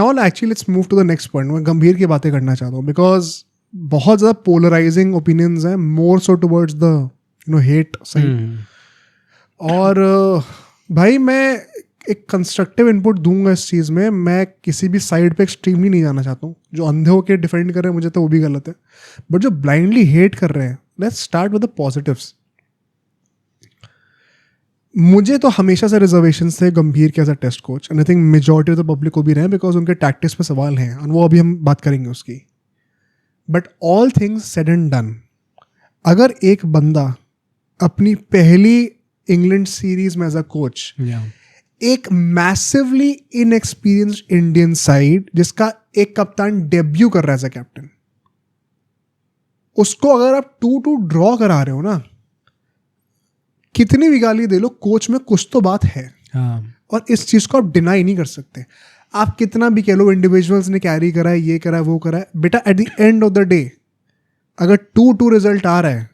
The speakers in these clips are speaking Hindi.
Now actually let's move to the next point. मैं गंभीर की बातें करना चाहता हूँ बिकॉज बहुत ज़्यादा पोलराइजिंग ओपिनियंस हैं, मोर सो टुवर्ड्स द हेट साइड. और भाई मैं एक कंस्ट्रक्टिव इनपुट दूंगा इस चीज़ में. मैं किसी भी साइड पे एक्सट्रीमली नहीं जाना चाहता हूँ. जो अंधे होकर डिफेंड कर रहे हैं मुझे तो वो भी गलत है, बट जो ब्लाइंडली हेट कर रहे हैं, let's start with the positives. मुझे तो हमेशा से रिजर्वेशंस थे गंभीर के as a test coach, and I think majority of the public को भी रहे बिकॉज उनके टैक्टिक्स पे सवाल हैं, और वो अभी हम बात करेंगे उसकी. But all things said and done, अगर एक बंदा अपनी पहली इंग्लैंड सीरीज में एज अ कोच एक मैसिवली इनएक्सपीरियंस्ड इंडियन साइड जिसका एक कप्तान डेब्यू कर रहा है एज अ कैप्टन, उसको अगर आप 2-2 ड्रॉ करा रहे हो ना, कितनी भी गाली दे लो, कोच में कुछ तो बात है. और इस चीज को आप डिनाई नहीं कर सकते. आप कितना भी कह लो इंडिविजुअल्स ने कैरी करा है, ये करा है, वो करा है, बेटा at the end of the day अगर 2-2 रिजल्ट आ रहा है,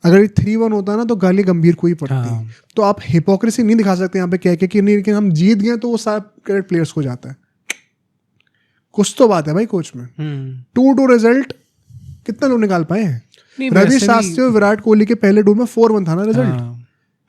अगर 3-1 होता है ना तो गाली गंभीर को ही पड़ती. तो आप हिपोक्रेसी नहीं दिखा सकते यहाँ पे कह के कि नहीं लेकिन हम जीत गए तो वो सारा क्रेडिट प्लेयर्स को जाता है. कुछ तो बात है भाई कोच में. 2-2 रिजल्ट कितना लोग निकाल पाए हैं? रवि शास्त्री और विराट कोहली के पहले 2 में 4-1 था ना रिजल्ट.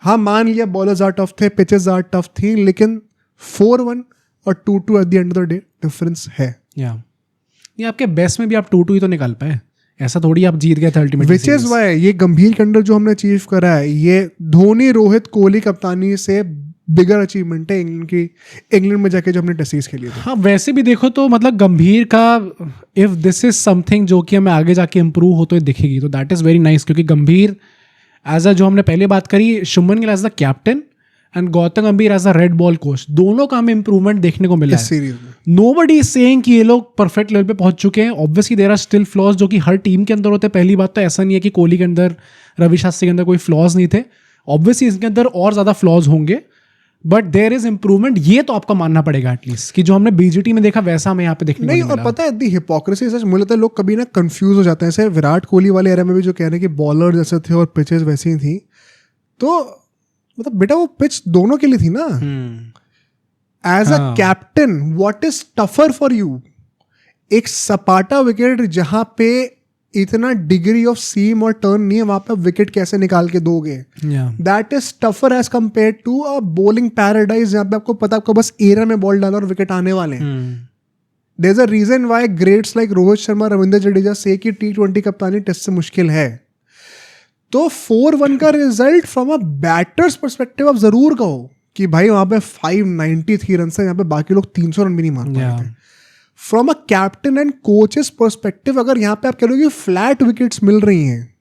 हाँ मान लिया बॉलर्स आर टफ थे, पिचेस आर टफ थी, लेकिन 4-1 और 2-2 at the end of the day difference है. ये आपके बेस्ट में भी आप 2-2 ही तो निकाल पाए, ऐसा थोड़ी आप जीत गए थे अल्टीमेटली. विच इज वाई ये गंभीर के अंडर जो हमने अचीव करा है, ये धोनी रोहित कोहली कप्तानी से बिगर अचीवमेंट है इंग्लैंड में जाके जो हमने टेस्ट सीरीज खेली थी. हाँ वैसे भी देखो तो मतलब गंभीर का इफ दिस इज समथिंग जो कि हमें आगे जाके इम्प्रूव हो तो दिखेगी, तो दैट इज वेरी नाइस. क्योंकि गंभीर एज अ जो हमने पहले बात करी, Shubman Gill as the captain and Gautam Gambhir as a red ball coach, दोनों का हमें इंप्रूवमेंट देखने को मिला है सीरीज में. नोबडी इज सेइंग कि ये लोग परफेक्ट लेवल पे पहुंच चुके हैं. Obviously there are still flaws जो कि हर टीम के अंदर होते हैं. पहली बात तो ऐसा नहीं है कि कोहली के अंदर, रवि शास्त्री के अंदर कोई फ्लॉज नहीं थे. ऑब्वियसली इसके अंदर और ज्यादा फ्लॉज होंगे, बट देयर इज इंप्रूवमेंट. ये तो आपका मानना पड़ेगा एटलीस्ट कि जो हमने बीजीटी में देखा वैसा हमें यहाँ पे देखने नहीं. और पता है दी हिपोक्रेसी सच मुझे लगता है लोग कभी ना कंफ्यूज हो जाते हैं. ऐसे विराट कोहली वाले एरा में भी जो कह रहे हैं कि बॉलर जैसे थे और पिचेस वैसी थी, तो मतलब बेटा वो पिच दोनों के लिए थी ना. As a captain what is tougher for you? एक सपाटा विकेट जहां पे इतना डिग्री ऑफ सीम और टर्न नहीं है, वहां पे विकेट कैसे निकाल के दोगे? That is tougher as compare to a bowling paradise जहां पे आपको पता आपको बस एयर में बॉल डाला और विकेट आने वाले हैं. There is a reason why greats like Rohit Sharma, Ravindra Jadeja से कि T20 कप्तानी टेस्ट से मुश्किल है. तो 4-1 का result from a batters perspective आप जरूर कहो कि भाई वहां पे 593 रन है, यहाँ पे बाकी लोग 300 रन भी नहीं मार पाए थे. From a captain and coaches perspective अगर यहाँ पे आप कह लो कि फ्लैट विकेट्स मिल रही हैं,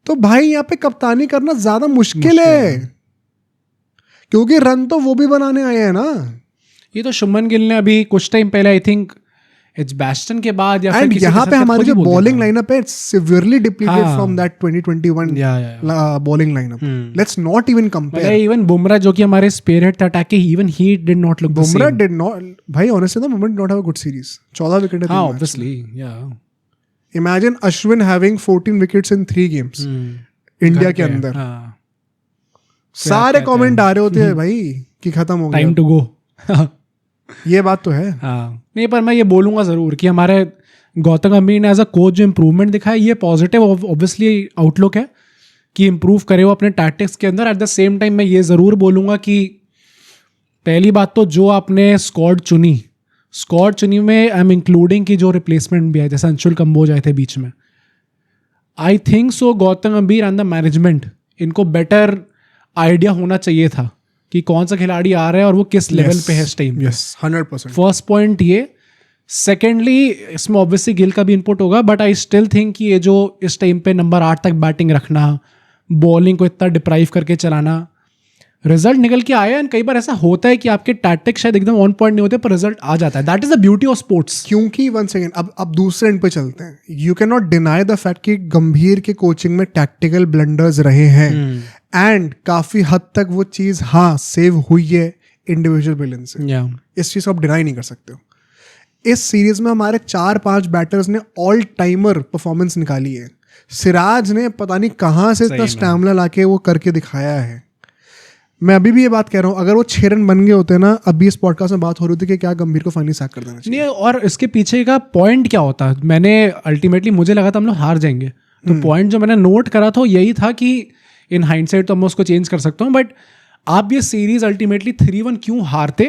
तो भाई यहाँ पे कप्तानी करना ज्यादा मुश्किल है, क्योंकि रन तो वो भी बनाने आए हैं ना. ये तो शुभमन गिल ने अभी कुछ टाइम पहले आई थिंक एजबैस्टन के बाद या फिर यहाँ पे हमारी जो बॉलिंग लाइनअप है severely depleted from that 2021 bowling lineup. Let's not even compare. Even Bumrah जो कि हमारे स्पिरिट अटैक के even he did not look the same. Bumrah did not, भाई honestly Bumrah did not have a good series. 14 wicket है. हां ऑब्वियसली या imagine Ashwin having 14 wickets in 3 games India के अंदर. सारे कमेंट आ रहे होते हैं भाई कि खत्म हो गया, टाइम टू गो. ये बात तो है. हाँ नहीं, पर मैं ये बोलूँगा ज़रूर कि हमारे गौतम गंभीर ने एज अ कोच जो इम्प्रूवमेंट दिखा है, ये पॉजिटिव ऑब्वियसली आउटलुक है कि इम्प्रूव करे वो अपने टैक्टिक्स के अंदर. एट द सेम टाइम मैं ये ज़रूर बोलूँगा कि पहली बात तो जो आपने स्क्वाड चुनी में आई एम इंक्लूडिंग कि जो रिप्लेसमेंट भी है, जैसे अंशुल कंबोज आए थे बीच में, I think so Gautam Gambhir and the management इनको बेटर आइडिया होना चाहिए था कि कौन सा खिलाड़ी आ रहा है और वो किस लेवल पे है इस टाइम. 100%. फर्स्ट पॉइंट ये. सेकेंडली इसमें ऑब्वियसली गिल का भी इनपुट होगा, बट आई स्टिल थिंक कि ये जो इस टाइम पे नंबर 8 तक बैटिंग रखना, बॉलिंग को इतना डिप्राइव करके चलाना, रिजल्ट निकल के आया. एंड कई बार ऐसा होता है कि आपके टैक्टिक्स शायद एकदम ऑन पॉइंट नहीं होते पर रिजल्ट आ जाता है. That is the beauty of sports. क्योंकि वन सेकेंड अब दूसरे एंड पे चलते हैं. You can not deny the fact कि गंभीर के कोचिंग में टैक्टिकल ब्लंडर्स रहे हैं एंड काफी हद तक वो चीज सेव हुई है इंडिविजुअल ब्रिलियंस से. इस चीज को आप डिनाई नहीं कर सकते हो. इस सीरीज में हमारे 4-5 बैटर्स ने ऑल टाइमर परफॉर्मेंस निकाली है. सिराज ने पता नहीं कहाँ से इतना स्टैमिना लाके वो करके दिखाया है. मैं अभी भी ये बात कह रहा हूँ, अगर वो 6 रन बन गए होते ना, अभी इस पॉडकास्ट में बात हो रही थी कि क्या गंभीर को फाइनली सैक कर देना चाहिए। नहीं, और इसके पीछे का पॉइंट क्या होता, मैंने अल्टीमेटली मुझे लगा था हम लोग हार जाएंगे, तो पॉइंट जो मैंने नोट करा था यही था कि इन हाइंडसाइट तो मैं उसको चेंज कर सकता हूँ, बट आप ये सीरीज अल्टीमेटली 3-1 क्यों हारते,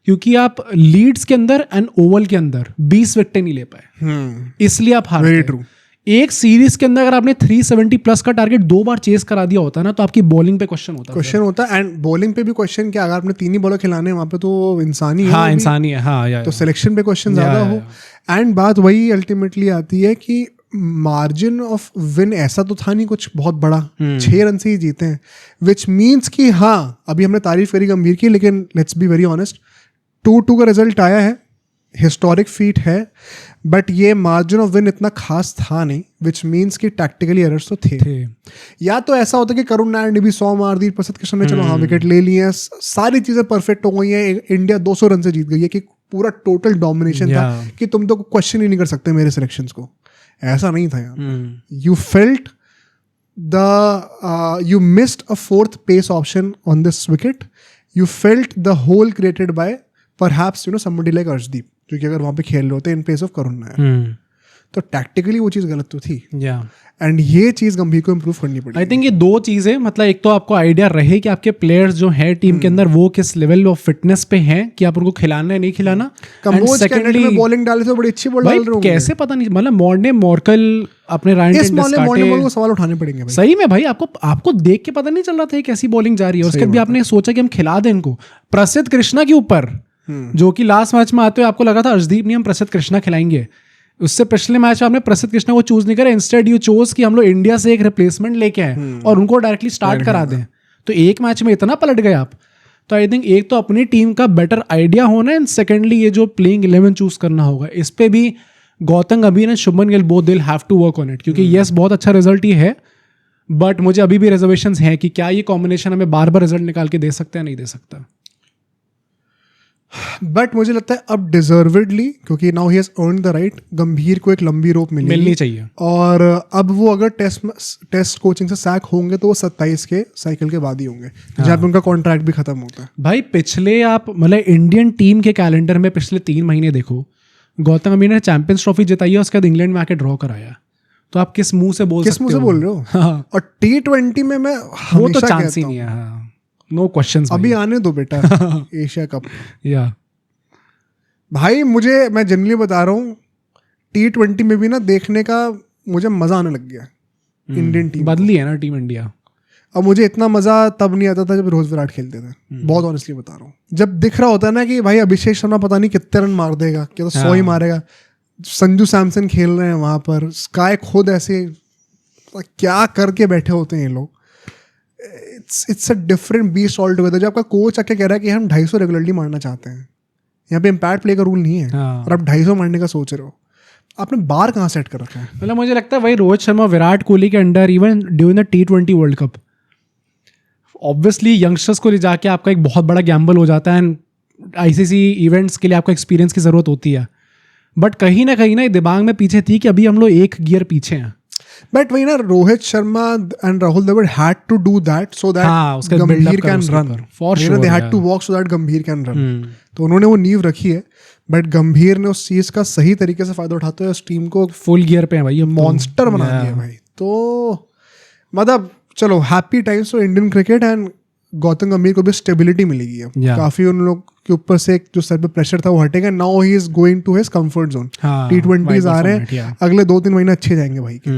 क्योंकि आप लीड्स के अंदर एंड ओवल के अंदर 20 विकेटें नहीं ले पाए, इसलिए आप हारते। Very true. एक सीरीज के अंदर अगर आपने 370 प्लस का टारगेट 2 बार चेस करा दिया होता ना, तो आपकी बॉलिंग पे क्वेश्चन होता है। एंड बॉलिंग पे भी क्वेश्चन क्या, अगर आपने 3 ही बॉलर खिलाने वहाँ पे तो इंसानी है। हाँ, इंसानी है। हाँ, तो सिलेक्शन पे क्वेश्चन ज्यादा हो। एंड बात वही अल्टीमेटली आती है कि मार्जिन ऑफ विन ऐसा तो था नहीं कुछ बहुत बड़ा, 6 रन से ही जीते हैं, विच मीन्स कि हाँ, अभी हमने तारीफ करी गंभीर की, लेकिन लेट्स बी वेरी ऑनेस्ट, 2-2 का रिजल्ट आया है, हिस्टोरिक फीट है, बट ये मार्जिन ऑफ विन इतना खास था नहीं, विच मीन्स कि टैक्टिकली एरर्स तो थे। या तो ऐसा होता कि करुण नायर ने भी 100 मार दी, प्रसिद्ध कृष्ण ने चलो हाँ विकेट ले लिए हैं, सारी चीजें परफेक्ट हो गई हैं, इंडिया 200 रन से जीत गई है, कि पूरा टोटल डोमिनेशन था कि तुम तो क्वेश्चन ही नहीं कर सकते मेरे सिलेक्शंस को। ऐसा नहीं था यार। You felt you missed a 4th pace option on this wicket. You felt the hole created by perhaps somebody like Arshdeep, क्योंकि अगर वहाँ पे खेल रहे होते in place of Karun Nair, तो टैक्टिकली वो चीज़ गलत तो थी। एंड ये चीज़ गंभीर को इम्प्रूव करनी पड़ी। आई थिंक ये 2 चीज़ें, मतलब एक तो आपको आइडिया रहे कि आपके प्लेयर्स जो हैं टीम के अंदर वो किस लेवल ऑफ फिटनेस पे हैं कि आप उनको खिलाना है नहीं खिलाना। सेकेंडली बॉलिंग डाले तो बड़ी अच्छी बॉल डाल रहे होंगे, कैसे पता नहीं, मतलब मॉर्ने मॉर्कल अपने मॉर्कल को सवाल उठाने पड़ेंगे भाई। सही में भाई, आपको देख के पता नहीं चल रहा था कैसी बॉलिंग जा रही है, उसके भी आपने सोचा कि हम खिला दें इनको प्रसिद्ध कृष्णा के ऊपर, जो कि लास्ट मैच में आते हुए आपको लगा था अर्शदीप नहीं, हम प्रसिद्ध कृष्णा खिलाएंगे। उससे पिछले मैच में आपने प्रसिद्ध कृष्णा को चूज नहीं करा, इंस्टेड यू चोज कि हम लोग इंडिया से एक रिप्लेसमेंट लेके आए और उनको डायरेक्टली स्टार्ट करा दें, तो एक मैच में इतना पलट गए आप। तो आई थिंक एक तो अपनी टीम का बेटर आइडिया होना है, एंड सेकेंडली ये जो प्लेइंग 11 चूज करना होगा, इस पे भी गौतम गंभीर एंड शुभमन गिल बोथ दिल have to work on it, क्योंकि यस बहुत अच्छा रिजल्ट ही है, बट मुझे अभी भी रिजर्वेशंस हैं कि क्या ये कॉम्बिनेशन हमें बार बार रिजल्ट निकाल के दे सकता है, नहीं दे सकता। बट मुझे लगता है अब डिजर्वेडली, क्योंकि now he has earned the right, गंभीर को एक लंबी रोप मिलनी चाहिए। और अब वो अगर टेस्ट कोचिंग से सैक होंगे तो वो 27 के साइकिल के बाद ही होंगे, जब उनका कॉन्ट्रैक्ट भी खत्म होता है। भाई पिछले आप मतलब इंडियन टीम के कैलेंडर में पिछले 3 महीने देखो, गौतम गंभीर ने चैंपियंस ट्रॉफी जिताई है, उसके बाद इंग्लैंड में आके ड्रॉ कराया, तो आप किस मुंह से बोल रहे हो? हाँ। और T20 में मैं वो तो चांस ही नहीं है। हाँ, नो क्वेश्चंस, अभी आने दो बेटा एशिया कप। या भाई मैं जनरली बता रहा हूँ, T20 में भी ना देखने का मुझे मजा आने लग गया। इंडियन टीम बदली है ना टीम इंडिया। अब मुझे इतना मजा तब नहीं आता था जब रोज विराट खेलते थे, बहुत ऑनेस्टली बता रहा हूँ। जब दिख रहा होता है ना कि भाई अभिषेक शर्मा पता नहीं कितने रन मार देगा, क्या तो 100 ही मारेगा, संजू सैमसन खेल रहे हैं वहां पर, स्काई खुद ऐसे क्या करके बैठे होते हैं ये लोग। It's a different beast all together. जब आपका कोच आके कह रहा है कि हम 250 रेगुलरली मारना चाहते हैं, यहाँ पे इम्पैक्ट प्ले का रूल नहीं है, और आप 250 मारने का सोच रहे हो, आपने बार कहाँ सेट कर रखा है? मतलब मुझे लगता है वही रोहित शर्मा, विराट कोहली के under, even during the T20 world cup, obviously youngsters को ले जाके आपका एक बहुत बड़ा गैम्बल हो जाता है, एंड ICC इवेंट्स के लिए आपको एक्सपीरियंस की जरूरत होती है, बट कहीं ना दिमाग में पीछे थी कि अभी हम लोग एक गियर पीछे हैं। बट वही ना, Rohit Sharma and Rahul Dravid had to do that so that Gambhir can run, for sure they had to walk so that Gambhir can run. तो उन्होंने वो नींव रखी है, बट गंभीर ने उस चीज का सही तरीके से फायदा उठाते हुए उस टीम को फुल गियर पे है भाई, मॉन्स्टर बना दिया भाई। तो मतलब चलो happy times for Indian cricket, and Gautam गंभीर को भी स्टेबिलिटी मिलेगी अब, काफी उन लोग के ऊपर से जो सर पे प्रेशर था वो हटेगा। Now he is going to his comfort zone. T20s आ रहे हैं, अगले 2-3 महीने अच्छे जाएंगे भाई के।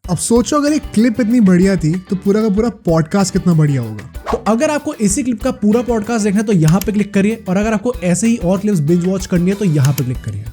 अब सोचो अगर ये क्लिप इतनी बढ़िया थी तो पूरा का पूरा पॉडकास्ट कितना बढ़िया होगा। तो अगर आपको इसी क्लिप का पूरा पॉडकास्ट देखना है तो यहाँ पे क्लिक करिए, और अगर आपको ऐसे ही और क्लिप्स बिंज वॉच करनी है तो यहाँ पे क्लिक करिए।